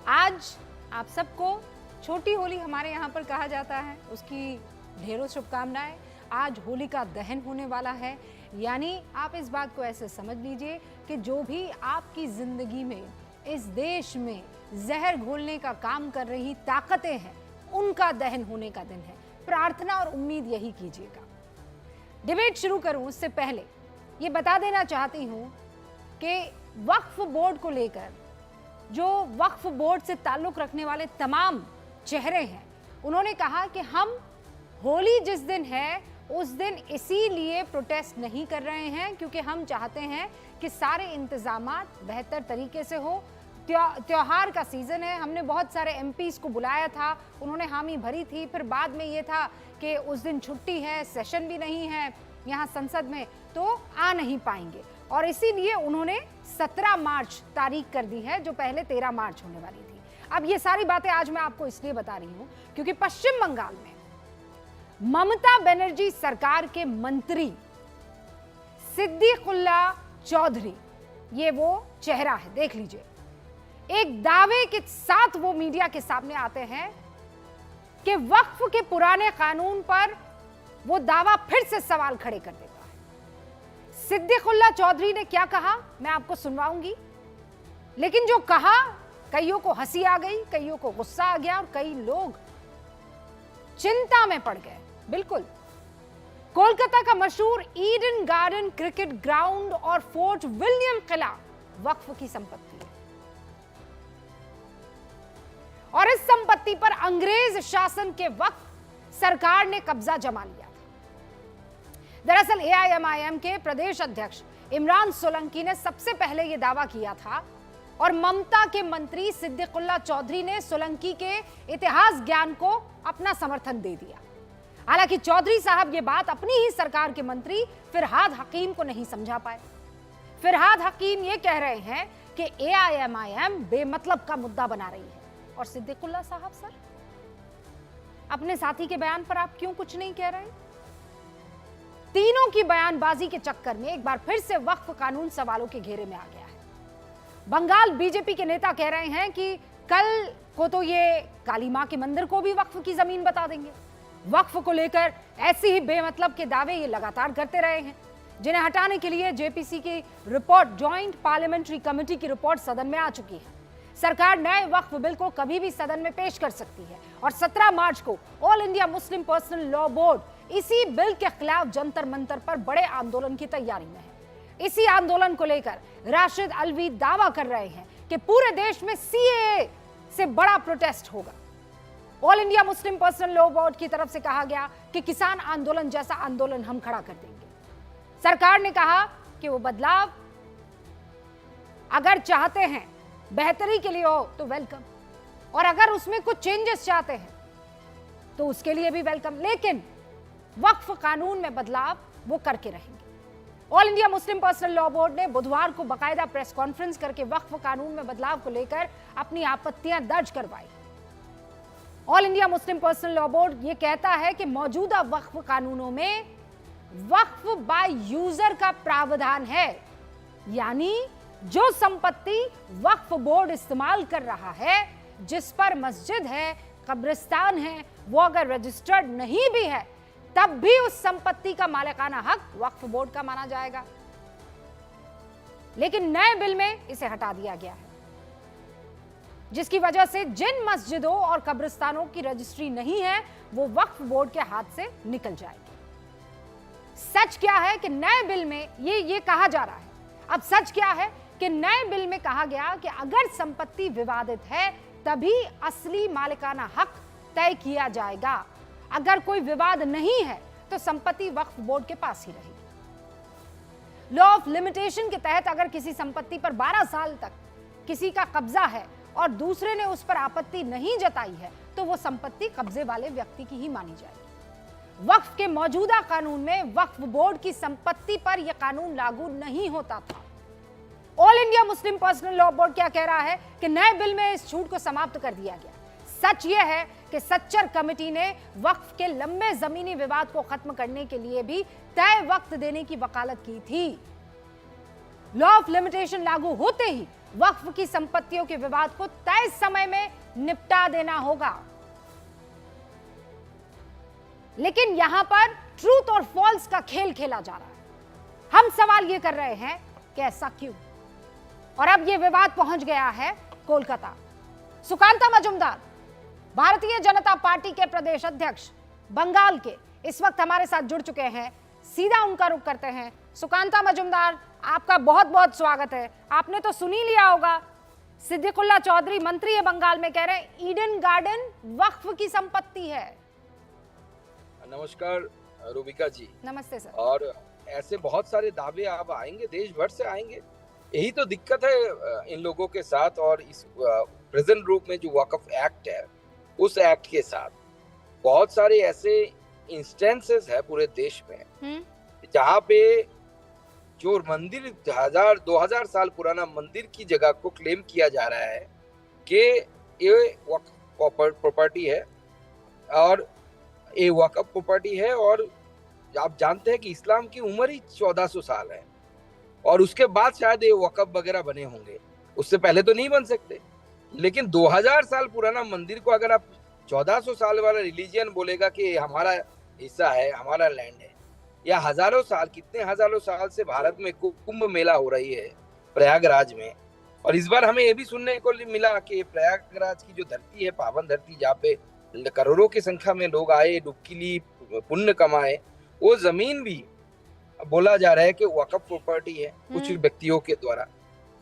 आज आप सबको छोटी होली हमारे यहाँ पर कहा जाता है, उसकी ढेरों शुभकामनाएं। आज होली का दहन होने वाला है, यानी आप इस बात को ऐसे समझ लीजिए कि जो भी आपकी जिंदगी में, इस देश में जहर घोलने का काम कर रही ताकतें हैं, उनका दहन होने का दिन है। प्रार्थना और उम्मीद यही कीजिएगा। डिबेट शुरू करूं उससे पहले ये बता देना चाहती हूं कि वक्फ बोर्ड को लेकर जो वक्फ बोर्ड से ताल्लुक रखने वाले तमाम चेहरे हैं, उन्होंने कहा कि हम होली जिस दिन है उस दिन इसीलिए प्रोटेस्ट नहीं कर रहे हैं क्योंकि हम चाहते हैं कि सारे इंतजामात बेहतर तरीके से हो। त्योहार का सीजन है, हमने बहुत सारे एमपीज को बुलाया था, उन्होंने हामी भरी थी, फिर बाद में ये था कि उस दिन छुट्टी है, सेशन भी नहीं है यहाँ संसद में, तो आ नहीं पाएंगे और इसीलिए उन्होंने 17 मार्च तारीख कर दी है, जो पहले 13 मार्च होने वाली थी। अब ये सारी बातें आज मैं आपको इसलिए बता रही हूँ क्योंकि पश्चिम बंगाल में ममता बनर्जी सरकार के मंत्री सिद्दीकुल्ला चौधरी, ये वो चेहरा है, देख लीजिए, एक दावे के साथ वो मीडिया के सामने आते हैं कि वक्फ के पुराने कानून पर वो दावा फिर से सवाल खड़े कर देता है। सिद्दीकुल्ला चौधरी ने क्या कहा मैं आपको सुनवाऊंगी, लेकिन जो कहा कईयों को हंसी आ गई, कईयों को गुस्सा आ गया और कई लोग चिंता में पड़ गए। बिल्कुल, कोलकाता का मशहूर ईडन गार्डन क्रिकेट ग्राउंड और फोर्ट विलियम किला वक्फ की संपत्ति है और इस संपत्ति पर अंग्रेज शासन के वक्त सरकार ने कब्जा जमा लिया था। दरअसल एआईएमआईएम के प्रदेश अध्यक्ष इमरान सोलंकी ने सबसे पहले यह दावा किया था और ममता के मंत्री सिद्दीकुल्ला चौधरी ने सोलंकी के इतिहास ज्ञान को अपना समर्थन दे दिया। हालांकि चौधरी साहब ये बात अपनी ही सरकार के मंत्री फिरहाद हकीम को नहीं समझा पाए। फिरहाद हकीम ये कह रहे हैं कि एआईएमआईएम बेमतलब का मुद्दा बना रही है और सिद्दीकुल्ला साहब सर, अपने साथी के बयान पर आप क्यों कुछ नहीं कह रहे? तीनों की बयानबाजी के चक्कर में एक बार फिर से वक्फ कानून सवालों के घेरे में आ गया है। बंगाल बीजेपी के नेता कह रहे हैं कि कल को तो ये काली मां के मंदिर को भी वक्फ की जमीन बता देंगे। वक्फ को लेकर ऐसी ही बेमतलब के दावे ये लगातार करते रहे हैं, जिन्हें हटाने के लिए जेपीसी की रिपोर्ट, ज्वाइंट पार्लियामेंट्री कमेटी की रिपोर्ट सदन में आ चुकी है। सरकार नए वक्फ बिल को कभी भी सदन में पेश कर सकती है और 17 मार्च को all India Muslim personal law board इसी बिल के खिलाफ जंतर मंतर पर बड़े आंदोलन की तैयारी में है। इसी आंदोलन को लेकर राशिद अलवी दावा कर रहे हैं कि पूरे देश में सीएए से बड़ा प्रोटेस्ट होगा। All India Muslim personal law board की तरफ से कहा गया कि किसान आंदोलन जैसा आंदोलन हम खड़ा कर देंगे। सरकार ने कहा कि वो बदलाव अगर चाहते हैं बेहतरी के लिए हो तो वेलकम, और अगर उसमें कुछ चेंजेस चाहते हैं तो उसके लिए भी वेलकम, लेकिन वक्फ कानून में बदलाव वो करके रहेंगे। All India Muslim personal law board ने बुधवार को बाकायदा प्रेस कॉन्फ्रेंस करके वक्फ कानून में बदलाव को लेकर अपनी आपत्तियां दर्ज करवाई। All India Muslim personal law board ये कहता है कि मौजूदा वक्फ कानूनों में वक्फ बाय यूजर का प्रावधान है, यानी जो संपत्ति वक्फ बोर्ड इस्तेमाल कर रहा है, जिस पर मस्जिद है, कब्रिस्तान है, वो अगर रजिस्टर्ड नहीं भी है तब भी उस संपत्ति का मालिकाना हक वक्फ बोर्ड का माना जाएगा। लेकिन नए बिल में इसे हटा दिया गया है, जिसकी वजह से जिन मस्जिदों और कब्रिस्तानों की रजिस्ट्री नहीं है वो वक्फ बोर्ड के हाथ से निकल जाएगी। सच क्या है कि नए बिल में ये कहा जा रहा है, अब सच क्या है कि नए बिल में कहा गया कि अगर संपत्ति विवादित है तभी असली मालिकाना हक तय किया जाएगा। अगर कोई विवाद नहीं है तो संपत्ति वक्फ बोर्ड के पास ही रहेगी। लॉ ऑफ लिमिटेशन के तहत अगर किसी संपत्ति पर 12 साल तक किसी का कब्जा है और दूसरे ने उस पर आपत्ति नहीं जताई है तो वो संपत्ति कब्जे वाले व्यक्ति की ही मानी जाएगी। वक्फ के मौजूदा कानून में वक्फ बोर्ड की संपत्ति पर यह कानून लागू नहीं होता था। All India Muslim personal law board क्या कह रहा है कि नए बिल में इस छूट को समाप्त कर दिया गया। सच यह है कि सच्चर कमेटी ने वक्फ के लंबे जमीनी विवाद को खत्म करने के लिए भी तय वक्त देने की वकालत की थी। लॉ ऑफ लिमिटेशन लागू होते ही वक्फ की संपत्तियों के विवाद को तय समय में निपटा देना होगा। लेकिन यहां पर ट्रूथ और फॉल्स का खेल खेला जा रहा है। हम सवाल यह कर रहे हैं कि ऐसा क्यों? और अब यह विवाद पहुंच गया है कोलकाता। सुकांता मजुमदार, भारतीय जनता पार्टी के प्रदेश अध्यक्ष बंगाल के, इस वक्त हमारे साथ जुड़ चुके हैं। सीधा उनका रुख करते हैं। सुकांता मजुमदार, आपका बहुत बहुत स्वागत है। आपने तो सुन ही लिया होगा, सिद्दीकुल्ला चौधरी मंत्री है बंगाल में, कह रहे हैं ईडन गार्डन वक्फ की संपत्ति है। नमस्कार रूबिका जी। नमस्ते सर। और ऐसे बहुत सारे दावे अब आएंगे, देश भर से आएंगे। यही तो दिक्कत है इन लोगों के साथ, और इस प्रेजेंट रूप में जो वक्फ एक्ट है, उस एक्ट के साथ बहुत सारे ऐसे इंस्टेंसेस है पूरे देश में जहाँ पे जो मंदिर 2000 साल पुराना मंदिर की जगह को क्लेम किया जा रहा है कि ये वक्फ प्रॉपर्टी है, और ये वक्फ प्रॉपर्टी है। और आप जानते हैं कि इस्लाम की उम्र ही 1400 साल है, और उसके बाद शायद ये वक्फ वगैरह बने होंगे, उससे पहले तो नहीं बन सकते। लेकिन 2000 साल पुराना मंदिर को अगर आप 1400 साल वाला रिलीजियन बोलेगा कि हमारा हिस्सा है, हमारा लैंड है, या हजारों साल, कितने हजारों साल से भारत में कुंभ मेला हो रही है प्रयागराज में, और इस बार हमें ये भी सुनने को मिला कि प्रयागराज की जो धरती है, पावन धरती, जहाँ पे करोड़ों की संख्या में लोग आए, डुबकी ली, पुण्य कमाए, वो जमीन भी बोला जा रहा है कि वक्फ प्रॉपर्टी है कुछ व्यक्तियों के द्वारा।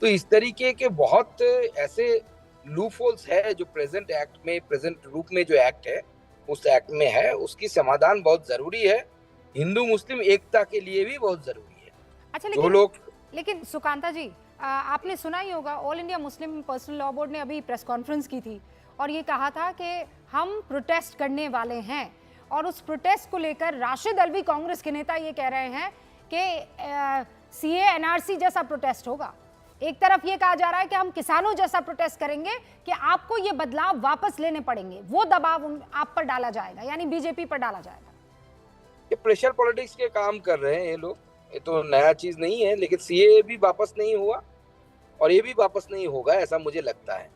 तो इस तरीके के बहुत ऐसे लूपहोल्स है जो प्रेजेंट एक्ट में, प्रेजेंट रूप में जो एक्ट है, उस एक्ट में है। उसकी समाधान बहुत जरूरी है, हिंदू मुस्लिम एकता के लिए भी बहुत जरूरी है। अच्छा, लेकिन सुकांता जी, आपने सुना ही होगा, all India Muslim personal law board ने अभी प्रेस कॉन्फ्रेंस की थी और ये कहा था कि हम प्रोटेस्ट करने वाले हैं। और उस प्रोटेस्ट को लेकर राशिद अल्वी, कांग्रेस के नेता, ये कह रहे हैं कि सीए एनआरसी जैसा प्रोटेस्ट होगा। एक तरफ ये कहा जा रहा है कि हम किसानों जैसा प्रोटेस्ट करेंगे कि आपको ये बदलाव वापस लेने पड़ेंगे, वो दबाव आप पर डाला जाएगा, यानी बीजेपी पर डाला जाएगा। ये प्रेशर पॉलिटिक्स के काम कर रहे हैं ये लोग, ये तो नया चीज नहीं है। लेकिन सीए भी वापस नहीं हुआ और ये भी वापस नहीं होगा, ऐसा मुझे लगता है।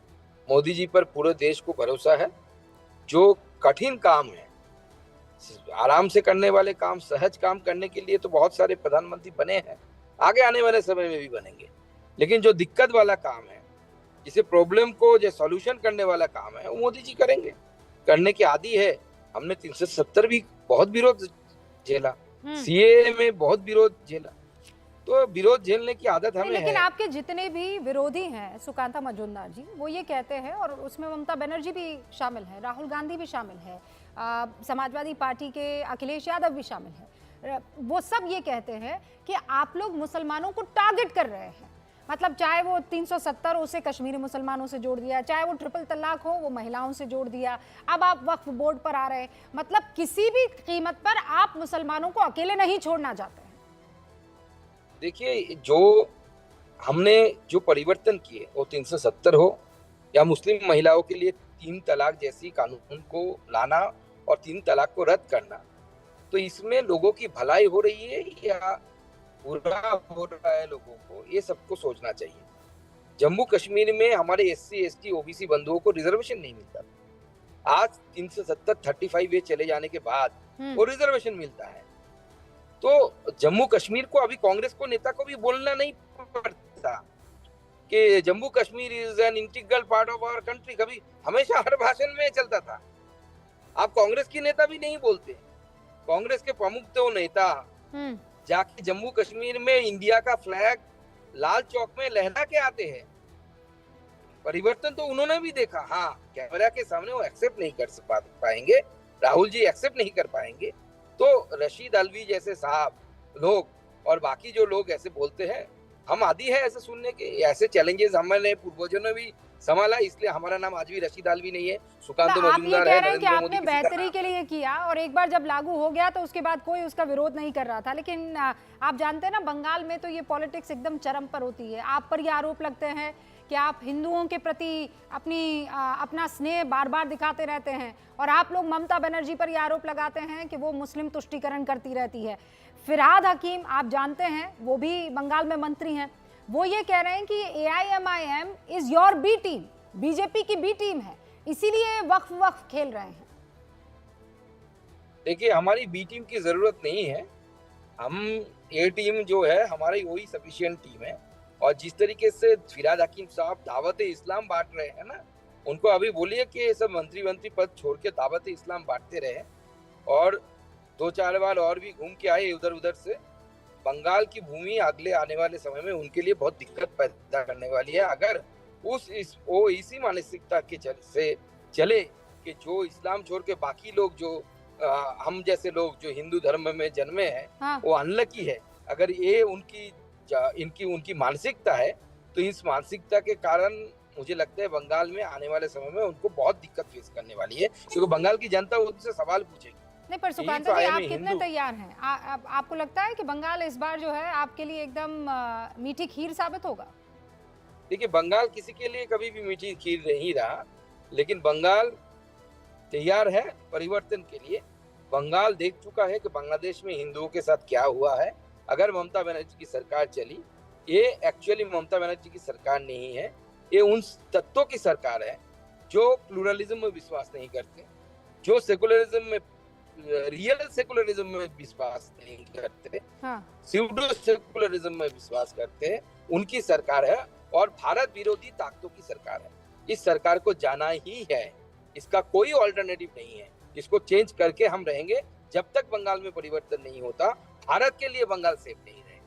मोदी जी पर पूरे देश को भरोसा है। जो कठिन काम है, आराम से करने वाले काम, सहज काम करने के लिए तो बहुत सारे प्रधानमंत्री बने हैं, आगे आने वाले समय में भी बनेंगे। लेकिन जो दिक्कत वाला काम है, जिसे प्रॉब्लम को जो सॉल्यूशन करने वाला काम है, वो मोदी जी करेंगे, करने के आदी है। हमने 370 भी बहुत विरोध झेला, सीए में बहुत विरोध झेला, तो विरोध झेलने की आदत हमें लेकिन है। आपके जितने भी विरोधी हैं सुकांता मजुमदार जी, वो ये कहते हैं, और उसमें ममता बनर्जी भी शामिल है, राहुल गांधी भी शामिल है, समाजवादी पार्टी के अखिलेश यादव भी शामिल है, वो सब ये कहते हैं कि आप लोग मुसलमानों को टारगेट कर रहे हैं। मतलब चाहे वो 370 उसे कश्मीरी मुसलमानों से जोड़ दिया, चाहे वो ट्रिपल तलाक हो, वो महिलाओं से जोड़ दिया, अब आप वक्फ बोर्ड पर आ रहे हैं। मतलब किसी भी कीमत पर आप मुसलमानों को अकेले नहीं छोड़ना चाहते हैं। देखिए, जो हमने जो परिवर्तन किए, वो 370 हो या मुस्लिम महिलाओं के लिए 3 तलाक जैसी कानून को लाना और 3 तलाक को रद्द करना, तो इसमें लोगों की भलाई हो रही है या बुरा हो रहा है लोगों को, ये सबको सोचना चाहिए। जम्मू कश्मीर में हमारे एससी एसटी ओबीसी बंधुओं को रिजर्वेशन नहीं मिलता, आज 370-35 चले जाने के बाद वो रिजर्वेशन मिलता है। तो जम्मू कश्मीर को अभी कांग्रेस को नेता को भी बोलना नहीं पड़ता कि Jammu Kashmir is an integral part of our country. कभी हमेशा हर भाषण में चलता था, आप कांग्रेस की नेता भी नहीं बोलते। कांग्रेस के प्रमुख तो नेता जाके जम्मू कश्मीर में इंडिया का फ्लैग लाल चौक में लहरा के आते हैं। परिवर्तन तो उन्होंने भी देखा, हाँ, कैमरा के सामने वो एक्सेप्ट नहीं कर पाएंगे, राहुल जी एक्सेप्ट नहीं कर पाएंगे। तो रशीद अलवी जैसे साहब लोग और बाकी जो लोग ऐसे बोलते हैं, हम आदी है ऐसे सुनने के। ऐसे चैलेंजेस हमने पूर्वजों ने भी संभाला, इसलिए हमारा नाम आज भी रशीद अलवी नहीं है, सुकांत मजुमदार है। आप ये कह रहे हैं कि आपने बेहतरी के लिए किया और एक बार जब लागू हो गया तो उसके बाद कोई उसका विरोध नहीं कर रहा था। लेकिन आप जानते हैं ना, बंगाल में तो ये पॉलिटिक्स एकदम चरम पर होती है। आप पर ये आरोप लगते हैं कि आप हिंदुओं के प्रति अपना स्नेह बार बार दिखाते रहते हैं, और आप लोग ममता बनर्जी पर यह आरोप लगाते हैं कि वो मुस्लिम तुष्टीकरण करती रहती है। फिरहाद हकीम, आप जानते हैं, वो भी बंगाल में मंत्री हैं। वो ये कह रहे हैं कि AIMIM is your B team, BJP की बी टीम है, इसीलिए वक्फ खेल रहे हैं। देखिए, हमारी बी टीम की जरूरत नहीं है। हम ए टीम जो है हमारी वही सफिशिएंट टीम है। और जिस तरीके से फिराद हकीम साहब दावत इस्लाम बांट रहे हैं ना, उनको अभी बोलिए कि ये सब मंत्री पद छोड़ के दावत इस्लाम बांटते रहे और 2-4 बार और भी घूम के आए इधर उधर से। बंगाल की भूमि अगले आने वाले समय में उनके लिए बहुत दिक्कत पैदा करने वाली है अगर वो इसी मानसिकता के से चले कि जो इस्लाम छोड़ के बाकी लोग जो हम जैसे लोग जो हिंदू धर्म में जन्मे हैं, हाँ। वो अनलकी है। अगर ये उनकी मानसिकता है तो इस मानसिकता के कारण मुझे लगता है बंगाल में आने वाले समय में उनको बहुत दिक्कत फेस करने वाली है, क्योंकि बंगाल की जनता उनसे सवाल पूछेगी। नहीं, पर सुकांता जी, आप कितने तैयार हैं? आपको लगता है कि बंगाल इस बार जो है आपके लिए एकदम मीठी खीर साबित होगा? देखिए, बंगाल किसी के लिए कभी भी मीठी खीर नहीं रहा, लेकिन बंगाल तैयार है परिवर्तन के लिए। बंगाल देख चुका है कि बांग्लादेश में हिंदुओं के साथ क्या हुआ है। अगर ममता बनर्जी की सरकार चली, ये एक्चुअली ममता बनर्जी की सरकार नहीं है, ये उन तत्वों की सरकार है जो प्लूरलिज्म में विश्वास नहीं करते, जो सेकुलरिज्म में, रियल सेकुलरिज्म में विश्वास नहीं करते, स्यूडो सेकुलरिज्म में विश्वास करते हैं। उनकी सरकार है और भारत विरोधी ताकतों की सरकार है। इस सरकार को जाना ही है, इसका कोई ऑल्टरनेटिव नहीं है। इसको चेंज करके हम रहेंगे जब तक बंगाल में परिवर्तन नहीं होता। भारत के लिए बंगाल सेफ नहीं रहे।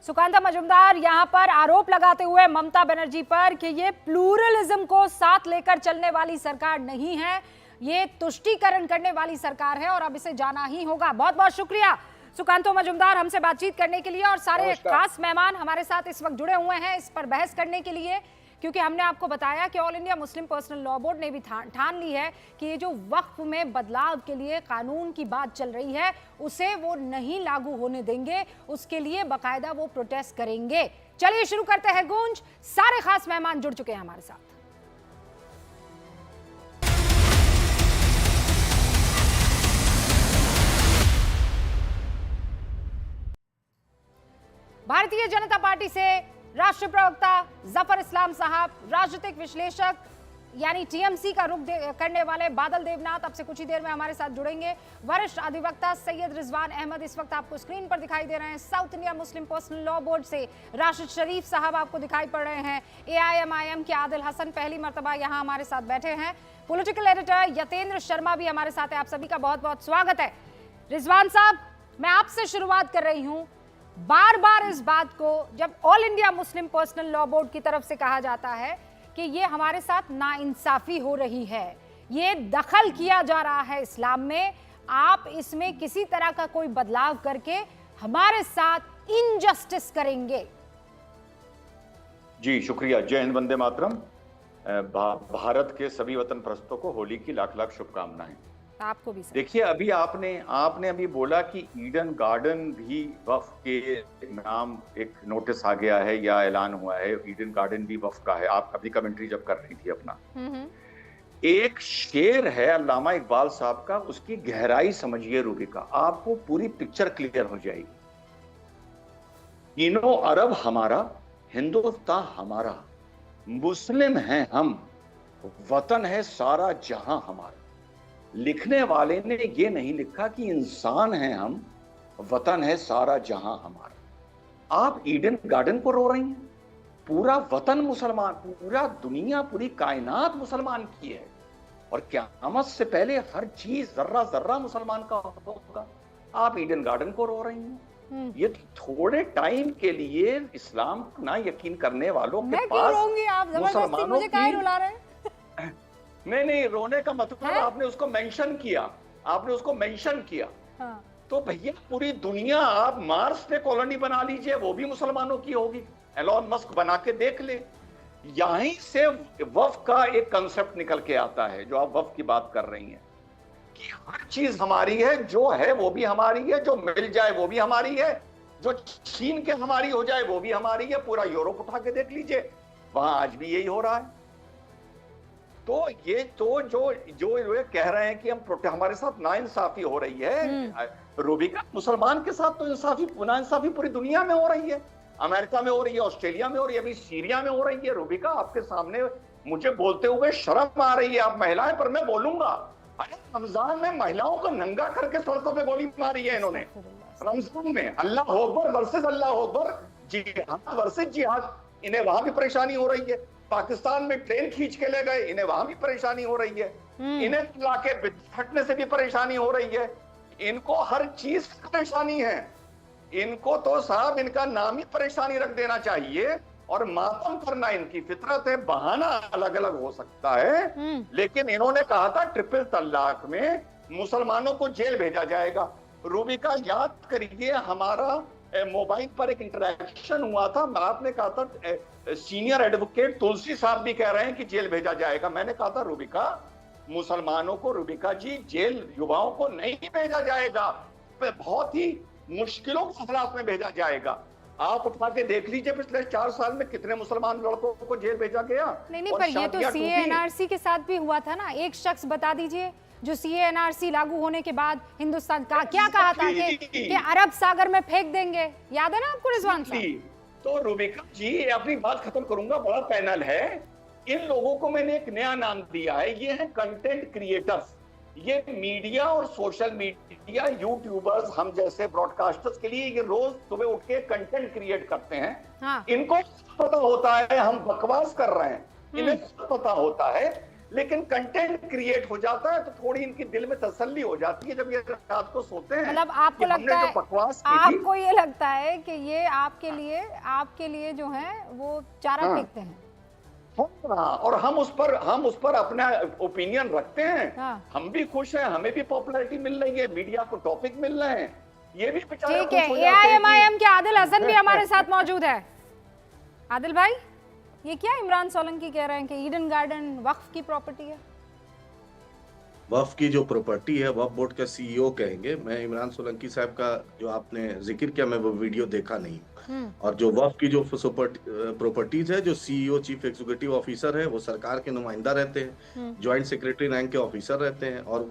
सुकांता मजुमदार यहाँ पर आरोप लगाते हुए ममता बनर्जी पर कि ये प्लूरलिज्म को साथ लेकर चलने वाली सरकार नहीं है, ये तुष्टीकरण करने वाली सरकार है और अब इसे जाना ही होगा। बहुत बहुत शुक्रिया सुकांतो मजुमदार हमसे बातचीत करने के लिए, और सारे खास मेहमान हमारे साथ इस वक्त जुड़े हुए हैं इस पर बहस करने के लिए, क्योंकि हमने आपको बताया कि all India Muslim personal law board ने भी ठान ली है कि ये जो वक्फ में बदलाव के लिए कानून की बात चल रही है उसे वो नहीं लागू होने देंगे, उसके लिए बाकायदा वो प्रोटेस्ट करेंगे। चलिए शुरू करते हैं गूंज। सारे खास मेहमान जुड़ चुके हैं हमारे साथ। भारतीय जनता पार्टी से राष्ट्रीय प्रवक्ता जफर इस्लाम साहब, राजनीतिक विश्लेषक यानी टीएमसी का रुख करने वाले बादल देवनाथ अब से कुछ ही देर में हमारे साथ जुड़ेंगे। वरिष्ठ अधिवक्ता सैयद रिजवान अहमद इस वक्त आपको स्क्रीन पर दिखाई दे रहे हैं। South India Muslim personal law board से राशिद शरीफ साहब आपको दिखाई पड़ रहे हैं। AIMIM के आदिल हसन पहली मर्तबा यहाँ हमारे साथ बैठे हैं। पॉलिटिकल एडिटर यतेंद्र शर्मा भी हमारे साथ है। आप सभी का बहुत बहुत स्वागत है। रिजवान साहब, मैं आपसे शुरुआत कर रही हूँ। बार बार इस बात को जब all India Muslim personal law board की तरफ से कहा जाता है कि ये हमारे साथ नाइंसाफी हो रही है, ये दखल किया जा रहा है इस्लाम में, आप इसमें किसी तरह का कोई बदलाव करके हमारे साथ इनजस्टिस करेंगे। जी शुक्रिया। जय हिंद, वंदे मातरम। भारत के सभी वतन परस्तों को होली की लाख लाख शुभकामनाएं। आपको भी। देखिए, अभी आपने अभी बोला कि ईडन गार्डन भी वक्फ के नाम एक नोटिस आ गया है या ऐलान हुआ है, ईडन गार्डन भी वक्फ का है। आप अभी कमेंट्री जब कर रही थी अपना, एक शेर है अल्लामा इकबाल साहब का, उसकी गहराई समझिए रूबी का, आपको पूरी पिक्चर क्लियर हो जाएगी। तीनों अरब हमारा, हिंदुस्तान हमारा, मुस्लिम हैं हम, वतन है सारा जहां हमारा। लिखने वाले ने ये नहीं लिखा कि इंसान हैं हम, वतन है सारा जहां हमारा। आप ईडन गार्डन को रो रही हैं। पूरा वतन मुसलमान, पूरा दुनिया, पूरी कायनात मुसलमान की है, और क़यामत से पहले हर चीज जर्रा जर्रा मुसलमान का होगा। आप ईडन गार्डन को रो रही हैं। ये थोड़े टाइम के लिए इस्लाम ना यकीन करने वालों के पास मुसलमानों की, नहीं, रोने का मतलब आपने उसको मेंशन किया, हाँ। तो भैया पूरी दुनिया, आप मार्स पे कॉलोनी बना लीजिए, वो भी मुसलमानों की होगी। एलोन मस्क बना के देख ले। यहीं से वक्फ का एक कंसेप्ट निकल के आता है, जो आप वक्फ की बात कर रही हैं, कि हर चीज हमारी है, जो है वो भी हमारी है, जो मिल जाए वो भी हमारी है, जो छीन के हमारी हो जाए वो भी हमारी है। पूरा यूरोप उठा के देख लीजिए, वहां आज भी यही हो रहा है। तो ये तो जो कह रहे हैं कि हम हमारे साथ नाइंसाफी हो रही है, रूबी का, मुसलमान के साथ तो नाइंसाफी पूरी दुनिया में हो रही है। अमेरिका में हो रही है, ऑस्ट्रेलिया में हो रही है, अभी सीरिया में हो रही है। रूबिका, आपके सामने मुझे बोलते हुए शर्म आ रही है, आप महिलाएं, पर मैं बोलूंगा। अरे रमजान में महिलाओं को नंगा करके सड़कों पे गोली मारी है इन्होंने, रमजान में। अल्लाह अकबर वर्सेस अल्लाह अकबर, जिहाद वर्सेस जिहाद। इन्हें वहां भी परेशानी हो रही है। पाकिस्तान में ट्रेन खींच के ले गए, इन्हें वहां भी परेशानी हो रही है। इन्हें लाके फटने से भी परेशानी हो रही है। इनको हर चीज की परेशानी है। इनको तो साहब इनका नाम ही परेशानी रख देना चाहिए और मातम करना इनकी फितरत है। बहाना अलग अलग हो सकता है, लेकिन इन्होंने कहा था ट्रिपल तलाक में मुसलमानों को जेल भेजा जाएगा। रूबिका, याद करिए, हमारा मोबाइल पर एक इंटरेक्शन हुआ था। आपने कहा था सीनियर एडवोकेट तुलसी साहब भी कह रहे हैं कि जेल भेजा जाएगा। मैंने कहा था रूबिका, मुसलमानों को, रूबिका जी, जेल युवाओं को नहीं भेजा जाएगा, बहुत ही मुश्किलों के हालात में भेजा जाएगा। आप उठा के देख लीजिए पिछले 4 साल में कितने मुसलमान लड़कों को जेल भेजा गया। नहीं, पर ये तो सीएएनआरसी के साथ भी हुआ था ना। एक शख्स बता दीजिए जो सीएएनआरसी लागू होने के बाद हिंदुस्तान का क्या कहा था कि अरब सागर में फेंक देंगे, याद है ना आपको रिजवान साहब? तो रूबिका जी, अपनी बात खत्म करूंगा, बड़ा पैनल है। इन लोगों को मैंने एक नया नाम दिया है, ये है कंटेंट क्रिएटर्स। ये मीडिया और सोशल मीडिया यूट्यूबर्स, हम जैसे ब्रॉडकास्टर्स के लिए ये रोज सुबह उठ के कंटेंट क्रिएट करते हैं। हाँ। इनको पता होता है हम बकवास कर रहे हैं, इन्हें पता होता है, लेकिन कंटेंट क्रिएट हो जाता है तो थोड़ी इनकी दिल में तसल्ली हो जाती है जब ये रात को सोते हैं। मतलब आपको लगता है, आपको ये लगता है कि ये आपके लिए जो है वो चारा फेंकते हैं? हाँ, और हम उस पर अपना ओपिनियन रखते हैं। हाँ। हम भी खुश हैं, हमें भी पॉपुलैरिटी मिल रही है, मीडिया को टॉपिक मिल रहे हैं, ये भी बेचारे ठीक है। एआईएमआईएम के आदिल हसन भी हमारे साथ मौजूद है। आदिल भाई, ये क्या इमरान सोलंकी कह रहे हैं कि ईडन गार्डन वक्फ की प्रॉपर्टी है? वक्फ की जो प्रॉपर्टी है, वक्फ बोर्ड का सीईओ कहेंगे। मैं इमरान सोलंकी साहब का जो आपने जिक्र किया, मैं वो वीडियो देखा नहीं। और जो वक्फ की जो प्रॉपर्टीज है, जो सीईओ चीफ एग्जीक्यूटिव ऑफिसर है, वो सरकार के नुमाइंदा रहते हैं, ज्वाइंट सेक्रेटरी रैंक के ऑफिसर रहते हैं, और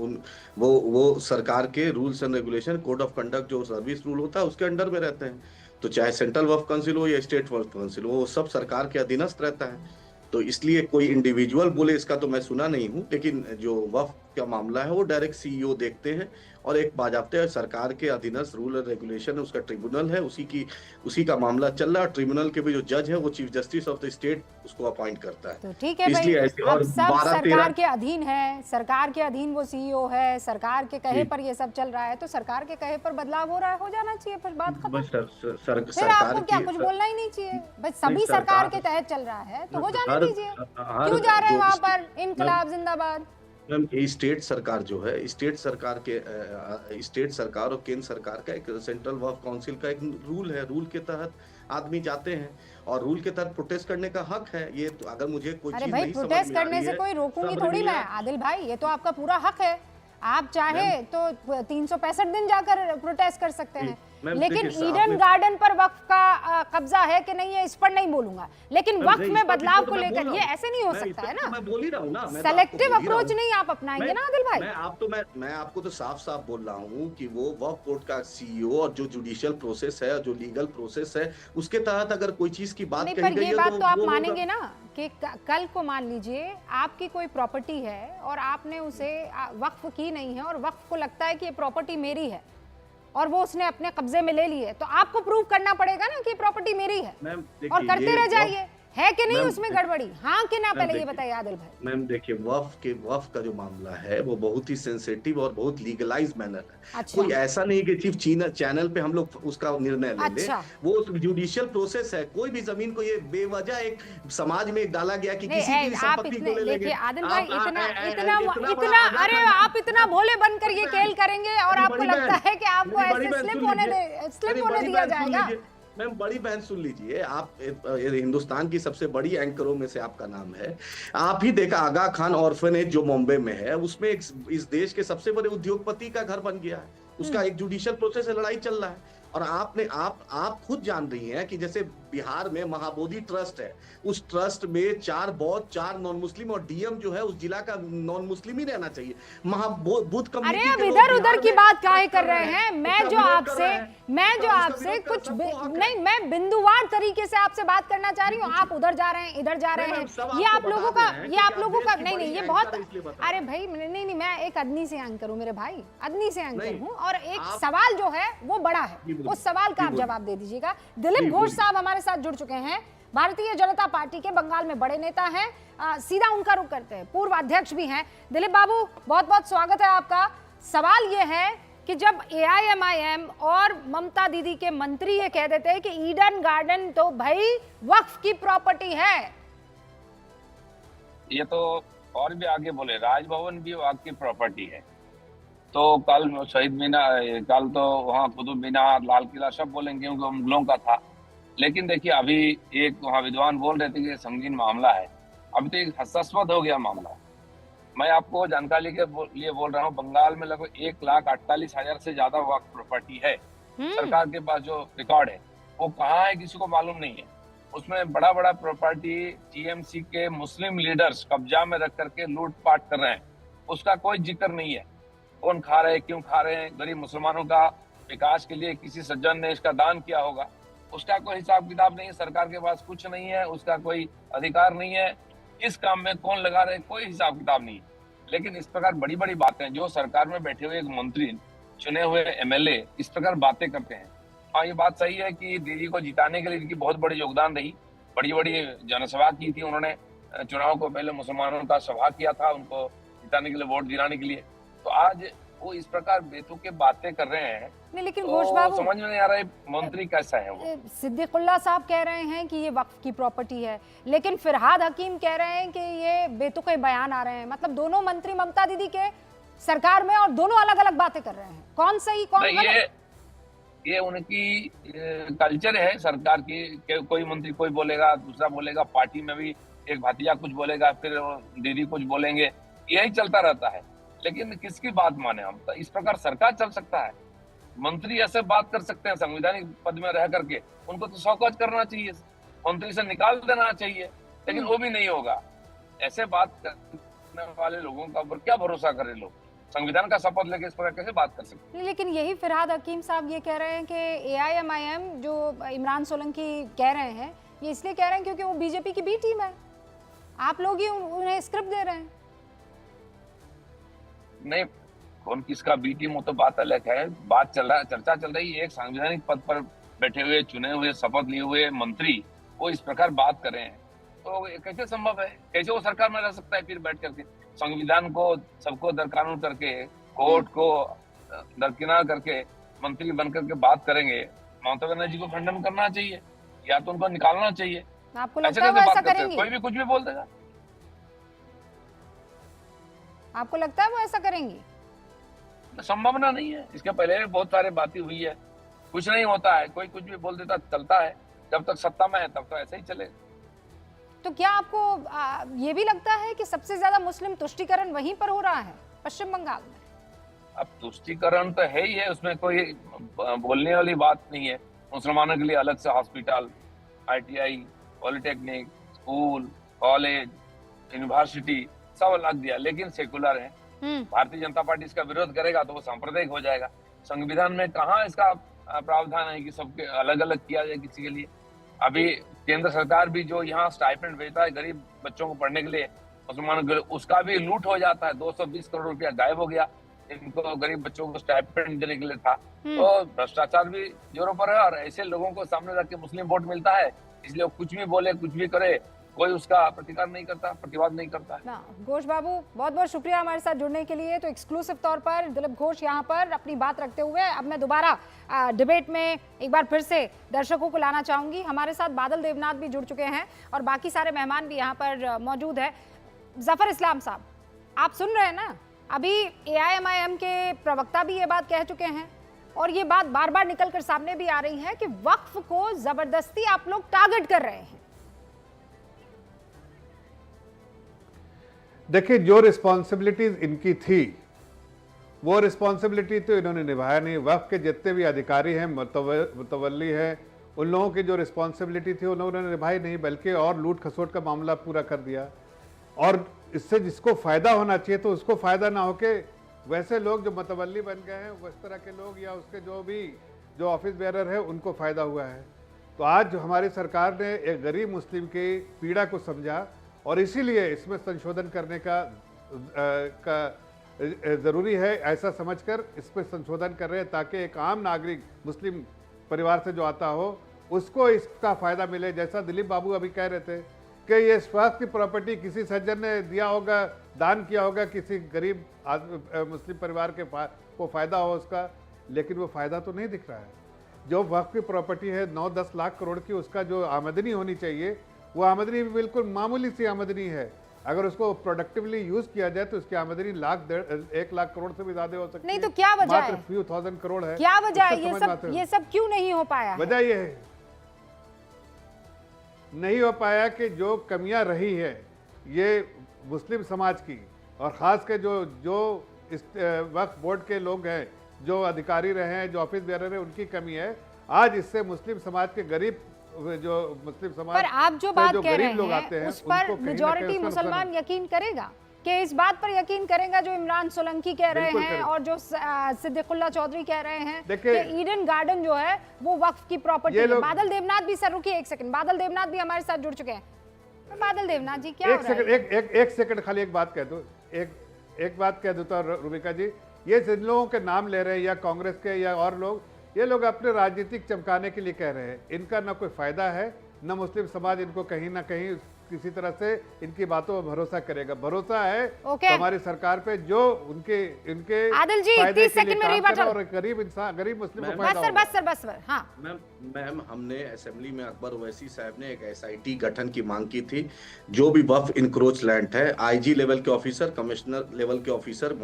वो सरकार के rules and regulation, code of conduct जो सर्विस रूल होता है उसके अंडर में रहते हैं। तो चाहे सेंट्रल वक्फ काउंसिल हो या स्टेट वक्फ काउंसिल हो, वो सब सरकार के अधीनस्थ रहता है। तो इसलिए कोई इंडिविजुअल बोले इसका तो मैं सुना नहीं हूँ, लेकिन जो वक्फ का मामला है वो डायरेक्ट सीईओ देखते हैं, और एक बाजाप्ते सरकार के अधीनस्थ रूल और रेगुलेशन है, उसका ट्रिब्यूनल है, उसी का मामला चल रहा है। ट्रिब्यूनल के भी जो जज है वो chief justice of the state उसको अपॉइंट करता है। तो ठीक है भाई, अब सब सरकार के अधीन है, सरकार के अधीन वो सीईओ है, सरकार के कहे पर ये सब चल रहा है, तो सरकार के कहे पर बदलाव हो रहा है, हो जाना चाहिए, फिर बात खत्म। फिर आपको क्या कुछ बोलना ही नहीं चाहिए, बस सभी सरकार के तहत चल रहा है तो हो जाने दीजिए। क्यों जा रहे हैं वहां पर? इनकलाब जिंदाबाद। स्टेट सरकार जो है, स्टेट सरकार और केंद्र सरकार का एक सेंट्रल वक्फ काउंसिल का एक रूल है, रूल के तहत आदमी जाते हैं और रूल के तहत प्रोटेस्ट करने का हक है। ये तो अगर मुझे कोई चीज नहीं समझ में आ रही है, प्रोटेस्ट करने से कोई रोकूंगी थोड़ी मैं, आदिल भाई, ये तो आपका पूरा हक है। आप चाहे तो 365 दिन जाकर प्रोटेस्ट कर सकते हैं, लेकिन ईडन गार्डन पर वक्फ का कब्जा है कि नहीं है इस पर नहीं बोलूंगा, लेकिन वक्फ में बदलाव को लेकर ये ऐसे नहीं हो सकता है ना। मैं बोल ही रहा हूँ ना, सेलेक्टिव अप्रोच नहीं आप अपनाएंगे ना आदिल भाई। मैं आपको तो साफ साफ बोल रहा हूँ कि वो वक्फ बोर्ड का सीईओ और जो जुडिशियल प्रोसेस है, जो लीगल प्रोसेस है, उसके तहत अगर कोई चीज की बात कही गई है, ये बात तो आप मानेंगे ना कि कल को मान लीजिए आपकी कोई प्रॉपर्टी है और आपने उसे वक्फ की नहीं है और वक्फ को लगता है कि ये प्रॉपर्टी मेरी है और वो उसने अपने कब्जे में ले ली है, तो आपको प्रूव करना पड़ेगा ना कि प्रॉपर्टी मेरी है, और करते रह जाइए। है कि नहीं उसमें गड़बड़ी, हाँ कि ना, पहले ये बताइए आदिल भाई। मैम देखिए, वक्फ का जो मामला है वो बहुत ही सेंसिटिव और बहुत लीगलाइज मैनर है। अच्छा। कोई ऐसा नहीं कि सिर्फ चैनल पे हम लोग उसका निर्णय ले ले। वो जुडिशियल प्रोसेस है। कोई भी जमीन को ये बेवजह एक समाज में डाला गया कि किसी की संपत्ति को ले लेंगे। आदिल भाई इतना अरे आप इतना भोले बनकर ये खेल करेंगे और आपको लगता है कि आपको ऐसे स्लिप होने दिया जाएगा? मैम बड़ी बहन सुन लीजिए, आप हिंदुस्तान की सबसे बड़ी एंकरों में से आपका नाम है। आप ही देखा आगा खान ऑर्फनेज जो मुंबई में है, उसमें इस देश के सबसे बड़े उद्योगपति का घर बन गया है, उसका एक जुडिशियल प्रोसेस है, लड़ाई चल रहा है। और आप खुद जान रही हैं कि जैसे बिहार में महाबोधि ट्रस्ट है, उस ट्रस्ट में 4 बौद्ध 4 नॉन मुस्लिम और डीएम जो है उस जिला का नॉन मुस्लिम ही रहना चाहिए। महाबुद्ध कम्युनिटी अरे अब के लोग इधर उधर बिहार की में बात काहे विरोध कर रहे हैं? मैं जो आपसे कुछ नहीं, मैं बिंदुवार तरीके से आपसे बात करना चाह रही हूँ। आप उधर जा रहे हैं, इधर जा रहे हैं। ये आप लोगों का नहीं, ये बहुत, अरे भाई नहीं, मैं एक अदनी से एंकर हूँ मेरे भाई, अदनी से एंकर हूँ, और एक सवाल जो है वो बड़ा है, उस सवाल का आप जवाब दे दीजिएगा। दिलीप घोष साहब हमारे साथ जुड़ चुके हैं, भारतीय जनता पार्टी के बंगाल में बड़े नेता हैं। सीधा उनका रुख करते हैं, पूर्व अध्यक्ष भी हैं। दिलीप बाबू, बहुत बहुत स्वागत है आपका। सवाल ये है कि जब AIMIM और ममता दीदी के मंत्री ये कह देते हैं कि ईडन गार्डन तो भाई वक्फ की प्रॉपर्टी है, ये तो और भी आगे बोले राजभवन भी वक्फ की प्रॉपर्टी है। तो कल शहीद मीनार, कल तो वहाँ कुतुब मीनार, लाल किला सब बोलेंगे क्योंकि उन लोगों का था। लेकिन देखिए अभी एक वहाँ विद्वान बोल रहे थे कि संगीन मामला है, अभी तो एक हास्यास्पद हो गया मामला। मैं आपको जानकारी के लिए बोल रहा हूँ, बंगाल में लगभग 1,48,000 से ज्यादा वक्फ प्रॉपर्टी है। सरकार के पास जो रिकॉर्ड है वो कहाँ है किसी को मालूम नहीं है। उसमें बड़ा बड़ा प्रॉपर्टी TMC के मुस्लिम लीडर्स कब्जा में रख करके लूटपाट कर रहे हैं, उसका कोई जिक्र नहीं है। कौन खा रहे हैं, क्यों खा रहे हैं, गरीब मुसलमानों का विकास के लिए किसी सज्जन ने इसका दान किया होगा, उसका कोई हिसाब किताब नहीं है। सरकार के पास कुछ नहीं है, उसका कोई अधिकार नहीं है। इस काम में कौन लगा रहे, कोई हिसाब किताब नहीं है। लेकिन इस प्रकार बड़ी बड़ी बातें जो सरकार में बैठे हुए एक मंत्री, चुने हुए MLA इस प्रकार बातें करते हैं। हाँ, ये बात सही है कि दीदी को जिताने के लिए इनकी बहुत बड़ी योगदान रही, बड़ी बड़ी जनसभा की थी उन्होंने। चुनाव को पहले मुसलमानों का सभा किया था उनको जिताने के लिए, वोट दिलाने के लिए। तो आज वो इस प्रकार बेतुके बातें कर रहे हैं। नहीं, लेकिन तो घोष बाबू समझ में नहीं आ रहा है मंत्री कैसा है वो। सिद्दीकुल्लाह साहब कह रहे हैं कि ये वक्फ की प्रॉपर्टी है, लेकिन फिरहाद हकीम कह रहे हैं कि ये बेतुके बयान आ रहे हैं। मतलब दोनों मंत्री ममता दीदी के सरकार में और दोनों अलग अलग बातें कर रहे हैं, कौन सही कौन गलत? ये उनकी कल्चर है सरकार की। कोई मंत्री कोई बोलेगा, दूसरा बोलेगा, पार्टी में भी एक भतीजा कुछ बोलेगा, फिर दीदी कुछ बोलेंगे, यही चलता रहता है। लेकिन किसकी बात माने हम? तो इस प्रकार सरकार चल सकता है? मंत्री ऐसे बात कर सकते हैं संवैधानिक पद में रह करके? उनको तो शौकत करना चाहिए, मंत्री से निकाल देना चाहिए, लेकिन वो भी नहीं होगा। ऐसे बात करने वाले लोगों का ऊपर क्या भरोसा करें लोग? संविधान का शपथ लेके इस प्रकार कैसे बात कर सकते हैं? लेकिन यही फिरहाद हकीम साहब ये कह रहे हैं कि AIMIM जो इमरान सोलंकी कह रहे हैं, ये इसलिए कह रहे हैं क्योंकि वो बीजेपी की बी टीम है, आप लोग ही उन्हें स्क्रिप्ट दे रहे हैं। नहीं, कौन किसका बी टीम, वो तो बात अलग है। बात चल रहा है, चर्चा चल रही है, एक संवैधानिक पद पर बैठे हुए, चुने हुए, शपथ लिए हुए मंत्री वो इस प्रकार बात कर रहे हैं, तो कैसे संभव है? कैसे वो सरकार में रह सकता है फिर बैठ करके? संविधान को सबको दरकानून करके, कोर्ट को दरकिनार करके मंत्री बन करके बात करेंगे? ममता बनर्जी को खंडन करना चाहिए या तो उनको निकालना चाहिए। आपको लगता है वो ऐसा करेंगी? कोई भी कुछ भी बोल देगा। आपको लगता है वो ऐसा करेंगी? संभावना नहीं है। इसके पहले भी बहुत सारे बातें हुई है, कुछ नहीं होता है, कोई कुछ भी बोल देता, चलता है। जब तक सत्ता में है तब तो ऐसे ही चलेगा। तो क्या आपको ये भी लगता है कि सबसे ज्यादा मुस्लिम तुष्टीकरण वहीं पर हो रहा है, पश्चिम बंगाल में? अब तुष्टीकरण तो है ही है, उसमें कोई बोलने वाली बात नहीं है। मुसलमानों के लिए अलग से hospital, ITI, polytechnic, school, college, university सब अलग दिया, लेकिन सेकुलर है। भारतीय जनता पार्टी इसका विरोध करेगा तो वो सांप्रदायिक हो जाएगा। संविधान में कहाँ इसका प्रावधान है कि सबके अलग अलग किया जाए किसी के लिए? अभी केंद्र सरकार भी जो यहाँ स्टाइपेंड भेजता है गरीब बच्चों को पढ़ने के लिए, मुसलमानों के लिए, उसका भी लूट हो जाता है। 220 करोड़ रुपया गायब हो गया, इनको गरीब बच्चों को स्टाइपेंड देने के लिए था। तो भ्रष्टाचार भी जोरों पर है, और ऐसे लोगों को सामने रख के मुस्लिम वोट मिलता है, इसलिए कुछ भी बोले, कुछ भी करे, कोई उसका प्रतिकार नहीं करता, प्रतिवाद नहीं करता है। घोष बाबू, बहुत बहुत शुक्रिया हमारे साथ जुड़ने के लिए। तो एक्सक्लूसिव तौर पर दिलीप घोष यहाँ पर अपनी बात रखते हुए, अब मैं दोबारा डिबेट में एक बार फिर से दर्शकों को लाना चाहूंगी। हमारे साथ बादल देवनाथ भी जुड़ चुके हैं और बाकी सारे मेहमान भी यहाँ पर मौजूद है। जफर इस्लाम साहब, आप सुन रहे हैं ना, अभी AIMIM के प्रवक्ता भी ये बात कह चुके हैं और ये बात बार बार निकल कर सामने भी आ रही है कि वक्फ को जबरदस्ती आप लोग टारगेट कर रहे हैं। देखिए, जो रिस्पॉन्सिबिलिटीज इनकी थी वो रिस्पॉन्सिबिलिटी तो इन्होंने निभाया नहीं। वक्फ के जितने भी अधिकारी हैं, मुतवल्ली हैं, उन लोगों की जो रिस्पॉन्सिबिलिटी थी उन्होंने निभाई नहीं, बल्कि और लूट खसोट का मामला पूरा कर दिया। और इससे जिसको फ़ायदा होना चाहिए तो उसको फ़ायदा ना होके वैसे लोग जो मुतवल्ली बन गए हैं, उस तरह के लोग या उसके जो ऑफिस बेरर है, उनको फ़ायदा हुआ है। तो आज हमारी सरकार ने एक गरीब मुस्लिम की पीड़ा को समझा और इसीलिए इसमें संशोधन करने का ज़रूरी है, ऐसा समझकर इस पर संशोधन कर रहे हैं ताकि एक आम नागरिक मुस्लिम परिवार से जो आता हो उसको इसका फ़ायदा मिले। जैसा दिलीप बाबू अभी कह रहे थे कि ये स्वास्थ्य की प्रॉपर्टी किसी सज्जन ने दिया होगा, दान किया होगा किसी गरीब मुस्लिम परिवार को फ़ायदा हो उसका, लेकिन वो फ़ायदा तो नहीं दिख रहा है। जो वक्फ की प्रॉपर्टी है 9-10 लाख करोड़ की, उसका जो आमदनी होनी चाहिए वो आमदनी भी बिल्कुल मामूली सी आमदनी है। अगर उसको प्रोडक्टिवली यूज किया जाए तो उसकी आमदनी 1 लाख करोड़ से भी ज्यादा हो सकती है। नहीं तो क्या वजह है? few thousand करोड़ है। क्या वजह है? ये सब क्यों नहीं हो पाया? वजह ये है, नहीं हो पाया कि जो कमियां रही है ये मुस्लिम समाज की, और खास के जो इस वक्फ बोर्ड के लोग हैं, जो अधिकारी रहे हैं, जो ऑफिस बेरर है, उनकी कमी है। आज इससे मुस्लिम समाज के गरीब, जो मुस्लिम समाज पर आप जो बात कह रहे हैं उस पर मेजॉरिटी मुसलमान यकीन करेगा कि इस बात पर यकीन करेगा जो इमरान सोलंकी कह रहे हैं और जो सिद्दीकुल्लाह चौधरी कह रहे हैं कि ईडन गार्डन जो है वो वक्फ की प्रॉपर्टी है। बादल देवनाथ भी, सर रुकिए एक सेकंड, बादल देवनाथ भी हमारे साथ जुड़ चुके हैं। तो बादल देवनाथ जी क्या एक सेकंड खाली एक बात कह दो, एक बात कह दो तो रूबिका जी, ये जिन लोगों के नाम ले रहे हैं या कांग्रेस के या और लोग, ये लोग अपने राजनीतिक चमकाने के लिए कह रहे हैं। इनका ना कोई फायदा है, न मुस्लिम समाज इनको कहीं ना कहीं किसी तरह से इनकी बातों पर भरोसा करेगा। भरोसा है हमारी सरकार पे जो इनके आदिल जी 30 सेकंड में रिबटल और गरीब इंसान, गरीब मुस्लिम को फायदा होगा। बस सर हाँ मैम हमने असेंबली में अकबर ओवैसी साहब ने एक एसआईटी गठन की मांग की थी। जो भी वक्फ इंक्रोच लैंड है, आईजी लेवल के ऑफिसर, कमिश्नर लेवल के ऑफिसर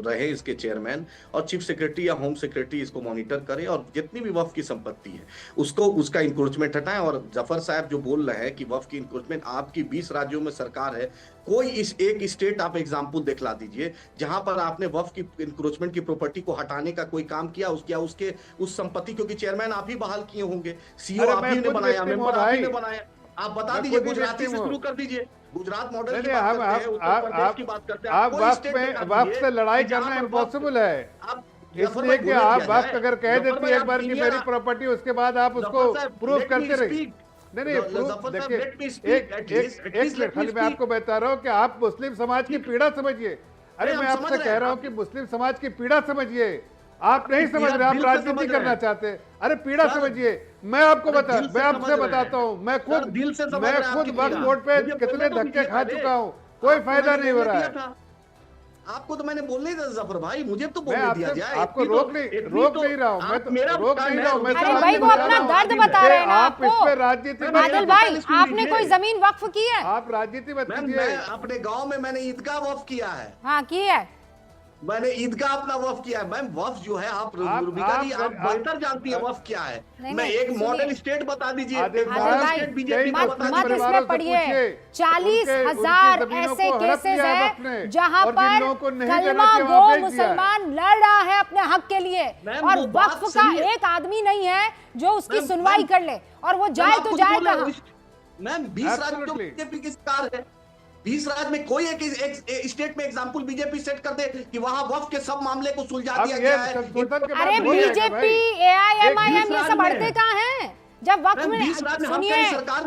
रहे इसके चेयरमैन, और चीफ सेक्रेटरी या होम सेक्रेटरी इसको मॉनिटर करे, और जितनी भी वक्फ की संपत्ति है उसका इंक्रोचमेंट हटाएं। और जफर साहब जो बोल रहे हैं कि वक्फ की इंक्रोचमेंट, आपकी 20 राज्यों में सरकार है, कोई इस एक स्टेट आप एग्जाम्पल दिखला दीजिए जहां पर आपने वक्फ की इंक्रोचमेंट की प्रॉपर्टी को हटाने का कोई काम किया, उसके उस संपत्ति, क्योंकि चेयरमैन आप ही बहाल किए होंगे, सीईओ आप ही ने बनाया, मेंबर आप ही ने बनाया। आप बता दीजिए, गुजराती से शुरू कर दीजिए, गुजरात मॉडल की बात करते हैं, उत्तर प्रदेश की बात करते हैं। आप वक्फ से लड़ाई करना इम्पॉसिबल है, इसलिए कि आप वक्फ अगर कह देती है एक बार की मेरी प्रॉपर्टी, उसके बाद आप उसको प्रूव करते रहिए। नहीं, देखिए एक खाली मैं आपको बता रहा हूँ कि आप मुस्लिम समाज की पीड़ा समझिए। अरे मैं आपसे कह रहा हूँ कि मुस्लिम समाज की पीड़ा समझिए। आप नहीं समझ रहे, आप राजनीति करना चाहते हैं। अरे पीड़ा समझिए, मैं आपसे बताता हूँ, मैं खुद वक्फ बोर्ड पे कितने धक्के खा चुका हूँ, कोई फायदा नहीं हो रहा है। आपको तो मैंने बोलने ही था जफर भाई, मुझे तो बोलने दिया जाए। आपको रोक नहीं रहा हूँ, मैं तो रोक नहीं रहा हूँ। अरे भाई वो अपना दर्द बता रहे हैं ना आपको। इस पे राजनीति बादल भाई, आपने कोई जमीन वक्फ की है? आप राजनीति मत कीजिए। मैं अपने गांव में मैंने ईदगाह वक्फ किया है। हाँ की है, मैंने ईदगाह अपना वक्फ किया है। मैम वक्फ जो है, आप रूबिका जी आप बेहतर जानती है वक्फ क्या है। मैं एक मॉडल स्टेट बता दीजिए, मत इसमें पढ़िए। 40,000 ऐसे केसेस हैं जहां पर कलमा गो मुसलमान लड़ रहा है अपने हक के लिए, और वक्फ का एक आदमी नहीं है जो उसकी सुनवाई कर ले, और वो जाए तो जाए कहां। मैम 20 राज्यों में बीजेपी की सरकार है, 20 राज्य में कोई एक स्टेट में एग्जाम्पल बीजेपी सेट कर दे कि वहां वक्फ के सब मामले को सुलझा दिया गया है। अरे बीजेपी, AIMIM ये सब अड़ते कहाँ हैं? जब वक्फ में सुनिए,